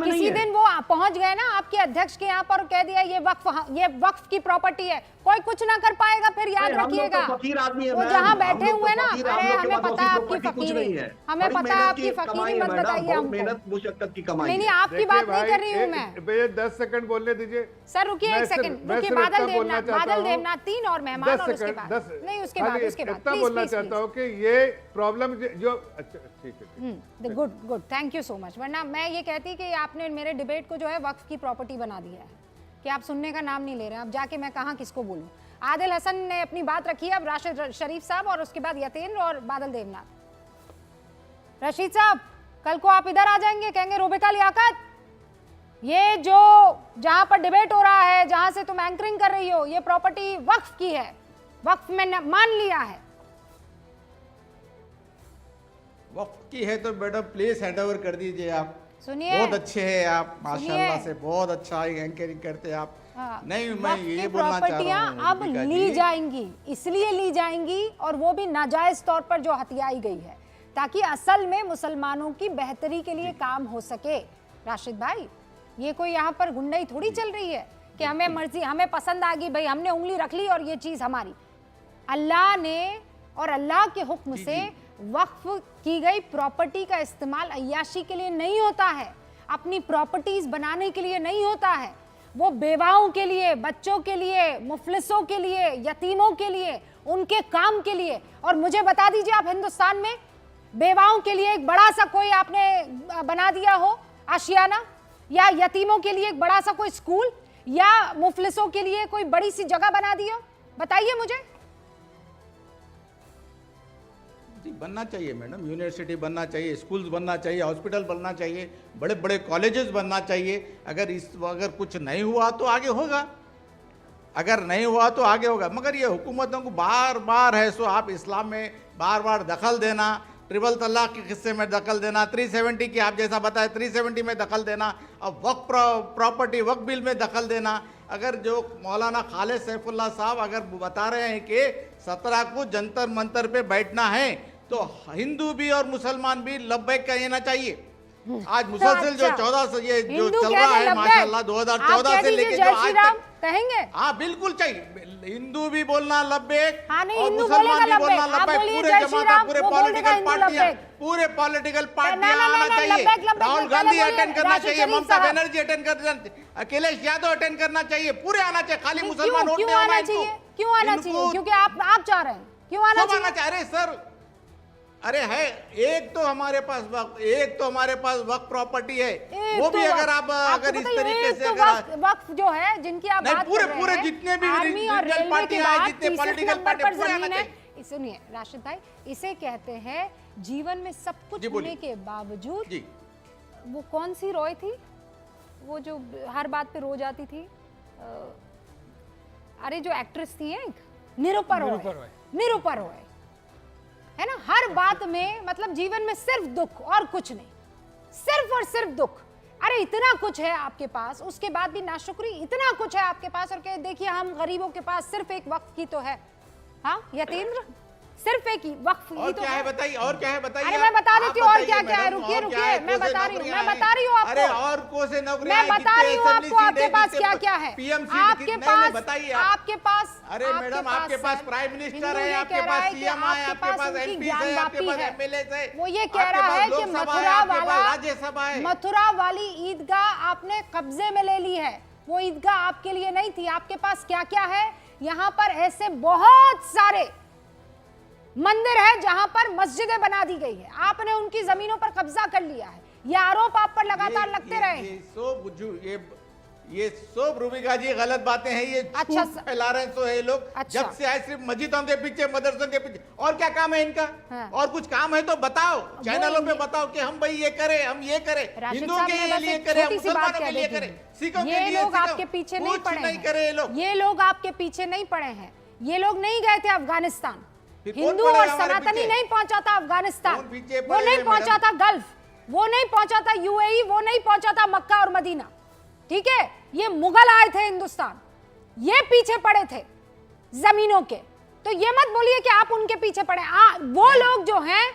किसी दिन वो पहुंच गए ना आपके अध्यक्ष के यहाँ पर, कह दिया ये वक्फ की प्रॉपर्टी है, कोई कुछ ना कर पाएगा। फिर याद रखिएगा वो जहाँ बैठे हुए ना, अरे हमें पता है आपकी फकीरी, हमें पता है आपकी फकीरी, मत बताइए हमको। मेहनत मुशक्कत की कमाई। नहीं आपकी बात नहीं कर रही हूँ मैं। 10 सेकंड बोलने दीजिए सर, रुकिए एक सेकंड, रुकिए। बादल देवनाथ 3 और मेहमान, और उसके बाद नहीं, उसके बाद इतना बोलना चाहता हूँ कि ये प्रॉब्लम जो, अच्छा ठीक है, good, thank you so much. वरना मैं ये कहती कि आपने मेरे डिबेट को जो है वक्फ की प्रॉपर्टी बना दिया है, कि आप सुनने का नाम नहीं ले रहे हैं। अब जाके मैं कहाँ किसको बोलूं। आदिल हसन ने अपनी बात रखी है, अब राशिद शरीफ साहब, और उसके बाद यतीन्द्र और बादल देवनाथ। रशीद साहब, कल को आप इधर आ जाएंगे, कहेंगे रूबिका लियाकत, ये जो जहां पर डिबेट हो रहा है, जहां से तुम एंकरिंग कर रही हो, ये प्रॉपर्टी वक्फ की है, वक्फ में मान लिया है। वक्त की है तो मैडम प्लीज हैंड ओवर कर दीजिए आप। सुनिए, बहुत अच्छे हैं आप, माशाल्लाह सुनिए। से बहुत अच्छा एंकरिंग करते हैं आप। हाँ, नहीं, मैं वक्फ ये की बोलना चाह रहा प्रॉपर्टियां हूँ अब दीपिका ली जी। जाएंगी, इसलिए ली जाएंगी और वो भी नाजायज तौर पर जो हथियाई गई है, ताकि असल में मुसलमानों की बेहतरी के लिए काम हो सके। राशिद भाई, ये कोई यहाँ पर गुंडाई थोड़ी चल रही है कि हमें मर्जी, हमें पसंद आ गई भाई, हमने उंगली रख ली और ये चीज हमारी। अल्लाह ने और अल्लाह के हुक्म से वक्फ की गई प्रॉपर्टी का इस्तेमाल अय्याशी के लिए नहीं होता है, अपनी प्रॉपर्टीज बनाने के लिए नहीं होता है। वो बेवाओं के लिए, बच्चों के लिए, मुफलिसों के लिए, यतीमों के लिए, उनके काम के लिए। और मुझे बता दीजिए, आप हिंदुस्तान में बेवाओं के लिए एक बड़ा सा कोई आपने बना दिया हो आशियाना, या यतीमों के लिए एक बड़ा सा कोई स्कूल, या मुफलिसों के लिए कोई बड़ी सी जगह बना दी हो? बताइए मुझे। जी, बनना चाहिए मैडम, यूनिवर्सिटी बनना चाहिए, स्कूल्स बनना चाहिए, हॉस्पिटल बनना चाहिए, बड़े बड़े कॉलेजेस बनना चाहिए। अगर कुछ नहीं हुआ तो आगे होगा, अगर नहीं हुआ तो आगे होगा। मगर ये हुकूमतों को बार बार है सो आप इस्लाम में बार बार दखल देना, ट्रिपल तलाक के किस्से में दखल देना, 370 की आप जैसा बताया 370 में दखल देना, अब वक्फ प्रॉपर्टी वक्फ बिल में दखल देना। अगर जो मौलाना खालिद सैफुल्लाह साहब अगर बता रहे हैं कि 17 को जंतर मंतर पे बैठना है, तो हिंदू भी और मुसलमान भी लब्बैक कहना चाहिए। आज मुसलसल जो 14 से ये जो हिंदू चल कह रहा रहे है लब्बैक। माशाल्लाह आप 2014 कह से दीजिए लेके जय जो श्री आज राम तक, कहेंगे? हाँ बिल्कुल चाहिए, हिंदू भी बोलना लब्बैक हाँ, नहीं, और हिंदू मुसलमान बोलेगा भी बोलना लब्बैक। आप लब्बैक। बोलिए पूरे जय श्री जमाता, राम, पूरे वो बोल देगा पॉलिटिकल हिंदू पार्टियां, लब्बैक। पूरे पॉलिटिकल ना, पार्टियां ना, आना ना, चाहिए। लब्बैक, लब्बैक, राहुल पहले गांधी बोलिए अटेंड करना राशिद चाहिए, शरीफ ममता साहब। बनर्जी अटेंड करना, अखिलेश यादव अटेंड करना चाहिए, पूरे आना चाहिए। खाली नहीं, मुसलमान वोट क्यों नहीं होना आना इनको। चाहिए? क्यों आना इनको चाहिए? क्योंकि आप चाह रहे हैं, क्यों आना सब आना चाहिए? चाहिए। अरे सर, अरे है, एक तो हमारे पास वक्त प्रॉपर्टी है, वो भी अगर आप अगर इस तरीके से अगर वक्फ जो है जिनकी आप नहीं, बात कर रहे पूरे हैं, जितने भी आर्मी और रीजनल रेलवे पार्टियां के हैं, बाद जितने तीसरे पॉलिटिकल नंबर पार्टी पर पूरे आना जमीन है। चाहिए। सुनिए राशिद भाई, इसे कहते हैं जीवन में सब कुछ जी, बोलिए। होने के बावजूद, जी वो कौन सी रॉय थी वो जो हर बात पे रो जाती थी? अरे जो एक्ट्रेस थी एक, निरूपा रॉय है ना, हर बात में मतलब जीवन में सिर्फ दुख और कुछ नहीं, सिर्फ और सिर्फ दुख। अरे इतना कुछ है आपके पास, उसके बाद भी नाशुक्री, इतना कुछ है आपके पास और देखिए हम गरीबों के पास सिर्फ एक वक्त की तो है। हाँ यतेंद्र, सिर्फ एक ही वक्त और ही तो क्या है बताइए, और क्या है बताइए। अरे मैं बता देती हूँ और क्या आप क्या है, बताइए रुकिए मैडम, और क्या रुकिए, है, मैं कौन से बता रही हूँ, नौकरियां मैं हैं? बता रही हूँ आपको। अरे और कौन से नौकरियां मैं हैं? बता रही हूँ कितने आपको, आपके assembly पास सीट क्या है, क्या है, PMC आपके पास, बताइए आपके पास, अरे मैडम आपके पास प्राइम मिनिस्टर है, आपके कह रहा पास है कि सीएम है, आपके पास उनकी एमपी ज्ञान है, आपके वापी पास है। एमएलए है, वो ये कह आपके रहा पास है कि लोकसभा है, मथुरा आपके पास वाला, राज्यसभा है। मथुरा वाली ईदगाह आपने कब्जे में ले ली है। वो ईदगाह आपके लिए नहीं थी। आपके पास क्या क्या है, यहाँ पर ऐसे बहुत सारे मंदिर है जहां पर मस्जिदें बना दी गई है, आपने उनकी जमीनों पर कब्जा कर लिया है। ये आरोप आप पर लगातार लगते रहे। ये सब रूबिका जी गलत बातें हैं, ये अच्छा, झूठ फैला रहे हैं सो ये लोग। अच्छा। जब से आए सिर्फ मस्जिदों के पीछे, मदरसों के पीछे, और क्या काम है इनका? हाँ। और कुछ काम है तो बताओ, चैनलों पे ये- बताओ कि हम भाई ये करें, हम ये करें, राशिद हिंदुओं साहब, के मैं बस लिए एक करें, छोटी सी बात मुसलमानों कह के लिए देती करें, हूँ। सिखों के ये लिए लोग सिखों। आपके पीछे नहीं कुछ पड़े नहीं करे ये लोग। हैं, ये लोग आपके पीछे नहीं पड़े हैं, ये लोग नहीं गए थे अफगानिस्तान। फिर कौन हिंदू पड़े और हमारे सनातनी पीछे? नहीं पहुंचा था अफगानिस्तान, कौन पीछे वो पड़े नहीं हैं, पहुंचा मैडम? था गल्फ, वो नहीं पहुंचा था यूएई, वो नहीं पहुंचा था मक्का और मदीना। ठीक है, ये मुगल आए थे हिंदुस्तान, ये पीछे पड़े थे जमीनों के। तो ये मत बोलिए कि आप उनके पीछे पड़े। वो लोग जो हैं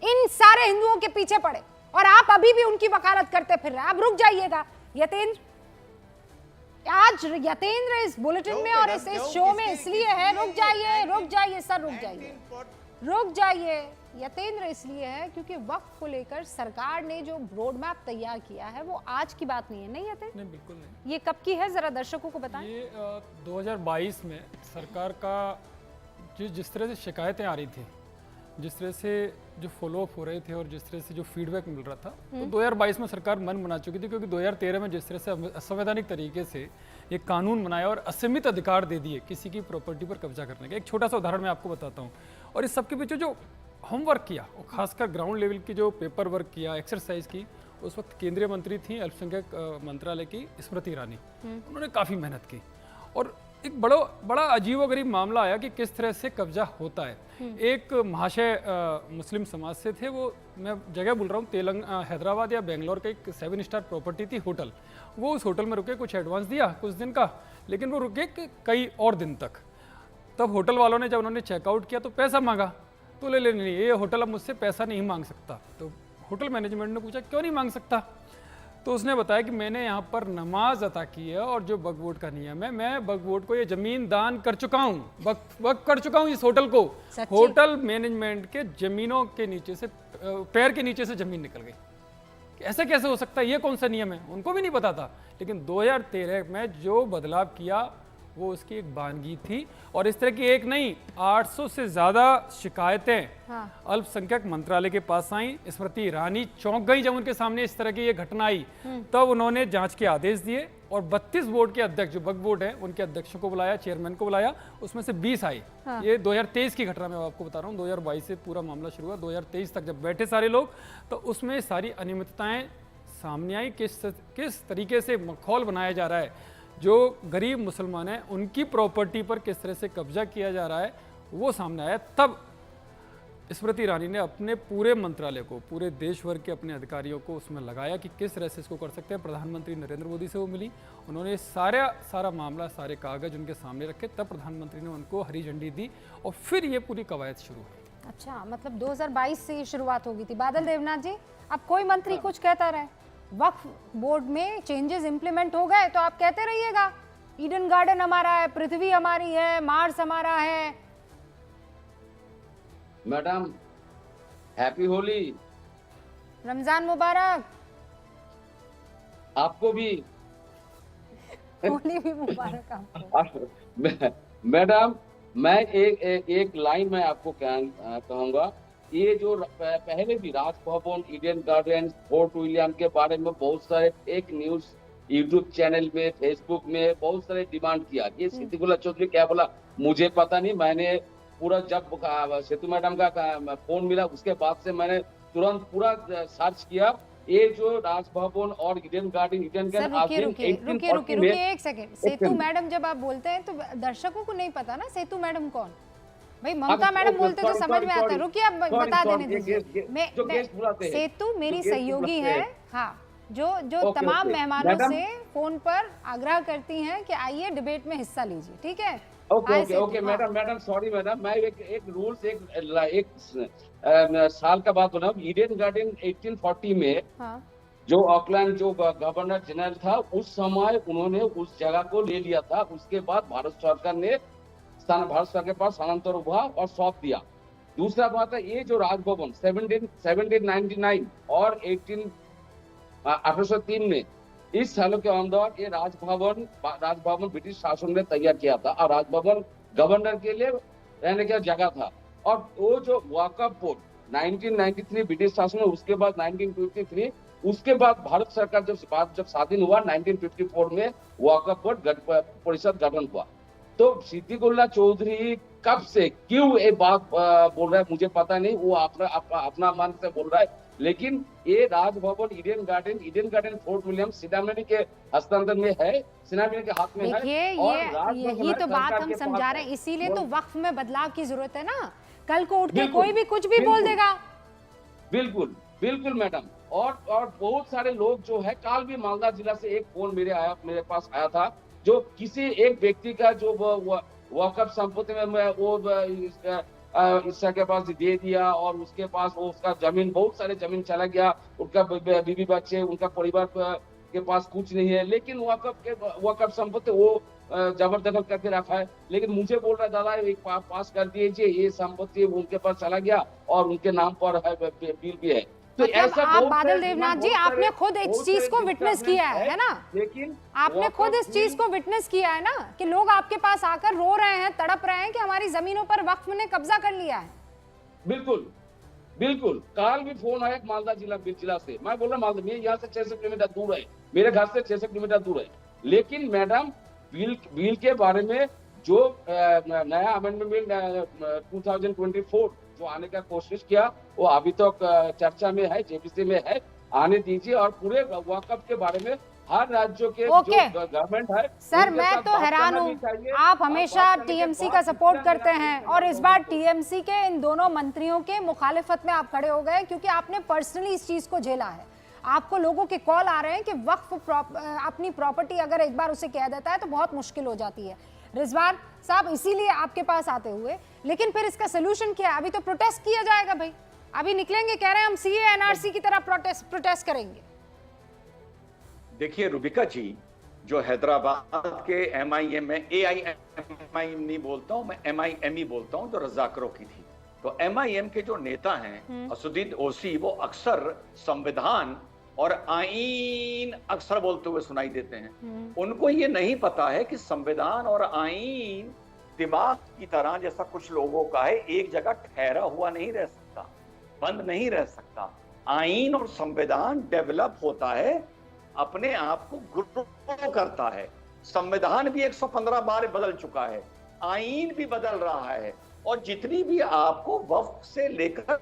इन सारे हिंदुओं के पीछे पड़े और आप अभी भी उनकी वकालत करते फिर रहे हैं। अब रुक जाइएगा यतेंद्र, आज यतेंद्र इस बुलेटिन में और इस शो में इसलिए है, रुक जाइए सर, रुक जाइए यतेंद्र, इसलिए है क्योंकि वक्फ को लेकर सरकार ने जो रोड मैप तैयार किया है वो आज की बात नहीं है। नहीं यतेंद्र? नहीं, बिल्कुल नहीं। ये कब की है, जरा दर्शकों को बताएं। ये 2022 में सरकार का जिस तरह से शिकायतें आ रही थी, जिस तरह से जो फॉलोअप हो रहे थे और जिस तरह से जो फीडबैक मिल रहा था, तो 2022 में सरकार मन बना चुकी थी, क्योंकि 2013 में जिस तरह से असंवैधानिक तरीके से ये कानून बनाया और असीमित अधिकार दे दिए किसी की प्रॉपर्टी पर कब्जा करने का। एक छोटा सा उदाहरण मैं आपको बताता हूँ। और इस सबके पीछे जो होमवर्क किया, और खासकर ग्राउंड लेवल की जो पेपर वर्क किया, एक्सरसाइज की, उस वक्त केंद्रीय मंत्री थी अल्पसंख्यक मंत्रालय की स्मृति ईरानी। उन्होंने काफ़ी मेहनत की और एक बड़ा अजीबोगरीब मामला आया कि किस तरह से कब्जा होता है। एक महाशय मुस्लिम समाज से थे, वो मैं जगह बोल रहा हूँ हैदराबाद या बेंगलोर का एक 7 स्टार प्रॉपर्टी थी होटल। वो उस होटल में रुके, कुछ एडवांस दिया कुछ दिन का, लेकिन वो रुके कई और दिन तक। तब होटल वालों ने जब उन्होंने चेकआउट किया तो पैसा मांगा, तो ले नहीं, ये होटल अब मुझसे पैसा नहीं मांग सकता। तो होटल मैनेजमेंट ने पूछा क्यों नहीं मांग सकता, तो उसने बताया कि मैंने यहाँ पर नमाज अता की है और जो वक्फ बोर्ड का नियम है, मैं वक्फ बोर्ड को ये जमीन दान कर चुका हूँ, वक्फ कर चुका हूँ इस होटल को। होटल मैनेजमेंट के जमीनों के नीचे से, पैर के नीचे से जमीन निकल गई। ऐसा कैसे हो सकता है, ये कौन सा नियम है, उनको भी नहीं पता था। लेकिन 2013 में जो बदलाव किया वो उसकी एक वानगी थी। और इस तरह की एक नहीं, 800 से ज्यादा शिकायतें अल्पसंख्यक मंत्रालय के पास आई। स्मृति ईरानी चौंक गई जब उनके सामने इस तरह की ये घटना आई। तब उन्होंने जांच के आदेश दिए और 32 बोर्ड के अध्यक्ष, जो वक्फ बोर्ड है, उनके अध्यक्षों को बुलाया, चेयरमैन को बुलाया, उसमें से 20 आई। ये 2023 की घटना मैं आपको बता रहा हूँ, 2022 से पूरा मामला शुरू हुआ, 2023 तक जब बैठे सारे लोग, तो उसमें सारी अनियमितताएं सामने आई। किस तरीके से मखौल बनाया जा रहा है, जो गरीब मुसलमान हैं उनकी प्रॉपर्टी पर किस तरह से कब्जा किया जा रहा है, वो सामने आया। तब स्मृति ईरानी ने अपने पूरे मंत्रालय को, पूरे देश भर के अपने अधिकारियों को उसमें लगाया कि किस तरह से इसको कर सकते हैं। प्रधानमंत्री नरेंद्र मोदी से वो मिली, उन्होंने सारा मामला, सारे कागज उनके सामने रखे, तब प्रधानमंत्री ने उनको हरी झंडी दी और फिर ये पूरी कवायद शुरू हुई। अच्छा, मतलब 2022 से ये शुरुआत हो गई थी। बादल देवनाथ जी, अब कोई मंत्री कुछ कहता रहे, वक्फ बोर्ड में चेंजेस इंप्लीमेंट हो गए तो आप कहते रहिएगा ईडन गार्डन हमारा है, पृथ्वी हमारी है, मार्स हमारा है। मैडम हैप्पी होली, रमजान मुबारक। आपको भी होली भी मुबारक आपको। मैडम मैं एक लाइन में आपको कहूंगा, ये जो पहले भी Raj Bhavan, Eden garden, fort William के बारे में बहुत सारे फेक न्यूज यूट्यूब चैनल में, फेसबुक में बहुत सारे डिमांड किया। ये सिद्दीकुल्ला चौधरी क्या बोला मुझे पता नहीं, मैंने पूरा जब सेतु मैडम का फोन मिला उसके बाद से मैंने तुरंत पूरा सर्च किया। ये जो राजभवन और ईडन गार्डन, रुकिए एक सेकंड। सेतु मैडम जब आप बोलते हैं तो दर्शकों को नहीं पता ना सेतु मैडम कौन, भाई ममता मैडम बोलते तो समझ में आता है। रुकिए, आप बता देने दीजिए। सेतु मेरी सहयोगी है, हाँ, जो तमाम मेहमानों से फोन पर आग्रह करती हैं कि आइए डिबेट में हिस्सा लीजिए, ठीक है। ओके मैडम सॉरी मैडम, मैं एक रूल्स एक साल का बात बना। ईडन गार्डन 1840 में जो ऑकलैंड जो गवर्नर जनरल था, उस समय उन्होंने उस जगह को ले लिया था। उसके बाद भारत सरकार के पास स्थानांतर हुआ और सौंप दिया। दूसरा बात है, ये जो राजभवन 1799 और 1803 में, इस सालों के अंदर ये राजभवन ब्रिटिश शासन ने तैयार किया था और राजभवन गवर्नर के लिए रहने का जगह था। और वो जो वक्फ बोर्ड 1993 ब्रिटिश शासन में, उसके बाद 1953, उसके बाद भारत सरकार जब स्वाधीन हुआ 1954 में वक्फ बोर्ड परिषद गठन हुआ। तो सिद्दीकुल्ला चौधरी कब से क्यों ये बात बोल रहा है मुझे पता नहीं, वो अपना मन से बोल रहा है। लेकिन ये Raj Bhavan, Eden garden, fort William सेनापति के हस्तांतर में है, सेनापति के हाथ में है। यही तो बात हम समझा रहे हैं, इसीलिए तो वक्फ में बदलाव की जरूरत है ना। कल को उठ के कोई भी कुछ भी बोल देगा। बिल्कुल मैडम। और बहुत सारे लोग जो है, कल भी मालदा जिला से एक फोन मेरे पास आया था, जो किसी एक व्यक्ति का जो वक्फ संपत्ति में वो इसका के पास दे दिया और उसके पास वो उसका जमीन, बहुत सारे जमीन चला गया, उनका बीवी बच्चे, उनका परिवार के पास कुछ नहीं है, लेकिन वक्फ संपत्ति वो जबरदखल करके रखा है। लेकिन मुझे बोल रहा है दादा एक पास कर दीजिए, ये संपत्ति उनके पास चला गया और उनके नाम पर है, बिल भी है। तो ऐसा आप बादल देवनाथ जी, आपने खुद इस चीज को विटनेस किया है ना, लेकिन आपने खुद इस चीज को विटनेस किया है ना कि लोग आपके पास आकर रो रहे हैं, तड़प रहे हैं कि हमारी जमीनों पर वक्फ ने कब्जा कर लिया है। बिल्कुल। कल भी फोन आया मालदा जिला से, मैं बोल रहा मालदा, मेरे यहाँ से 600 किलोमीटर दूर है, मेरे घर से 600 किलोमीटर दूर है। लेकिन मैडम बिल के बारे में जो नया अमेंडमेंट 2024 जो आने का कोशिश किया, वो अभी तक चर्चा में है, जेपीसी में है, आने दीजिए और पूरे वक्फ के बारे में हर राज्यों के ओके। जो गवर्नमेंट है सर उनके मैं साथ तो बात हैरान करना हूँ, भी चाहिए। आप हमेशा बात करने के टीएमसी बाद का सपोर्ट फैसला करते लेना हैं चाहिए। और इस बार टीएमसी के इन दोनों मंत्रियों के मुखालिफत में आप खड़े हो गए क्योंकि आपने पर्सनली इस चीज को झेला है। आपको लोगों के कॉल आ रहे हैं कि वक्फ अपनी प्रॉपर्टी अगर एक बार उसे कह देता है तो बहुत मुश्किल हो जाती है। रिजवान साहब इसीलिए आपके पास आते हुए, लेकिन फिर इसका सोल्यूशन क्या है? अभी तो प्रोटेस्ट किया जाएगा भाई, अभी निकलेंगे कह रहे हैं हम सीए एनआरसी की तरह प्रोटेस्ट करेंगे। देखिए रुबिका जी, जो हैदराबाद के एमआईएम में, एआईएमआईएम नहीं बोलता हूं मैं, एमआईएम बोलता हूं, जो रजाकरों की थी, तो एमआईएम के जो नेता हैं असुद्दीन ओवैसी, वो अक्सर संविधान और आईन अक्सर बोलते हुए सुनाई देते हैं। उनको ये नहीं पता है कि संविधान और आईन दिमाग की तरह जैसा कुछ लोगों का है, एक जगह ठहरा हुआ नहीं रह सकता, बंद नहीं रह सकता। आईन और संविधान डेवलप होता है, अपने आप को ग्रो करता है। संविधान भी 115 बार बदल चुका है, आईन भी बदल रहा है, और जितनी भी आपको वक्फ से लेकर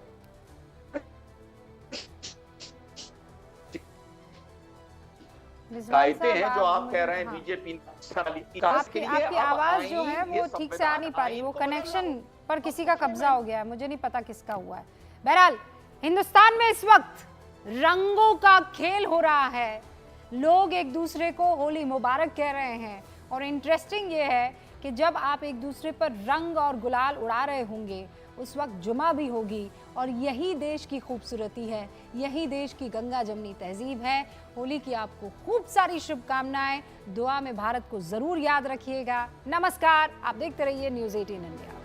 शिकायतें हैं जो आप कह रहे हैं बीजेपी आपकी आवाज जो है वो ठीक से आ नहीं पा रही, वो कनेक्शन पर किसी का कब्जा हो गया है, मुझे नहीं पता किसका हुआ है। बहरहाल हिंदुस्तान में इस वक्त रंगों का खेल हो रहा है, लोग एक दूसरे को होली मुबारक कह रहे हैं, और इंटरेस्टिंग ये है कि जब आप एक दूसरे पर रंग और गुलाल उड़ा रहे होंगे उस वक्त जुमा भी होगी, और यही देश की खूबसूरती है, यही देश की गंगा जमनी तहजीब है। होली की आपको खूब सारी शुभकामनाएं, दुआ में भारत को जरूर याद रखिएगा। नमस्कार, आप देखते रहिए न्यूज़ 18 इंडिया।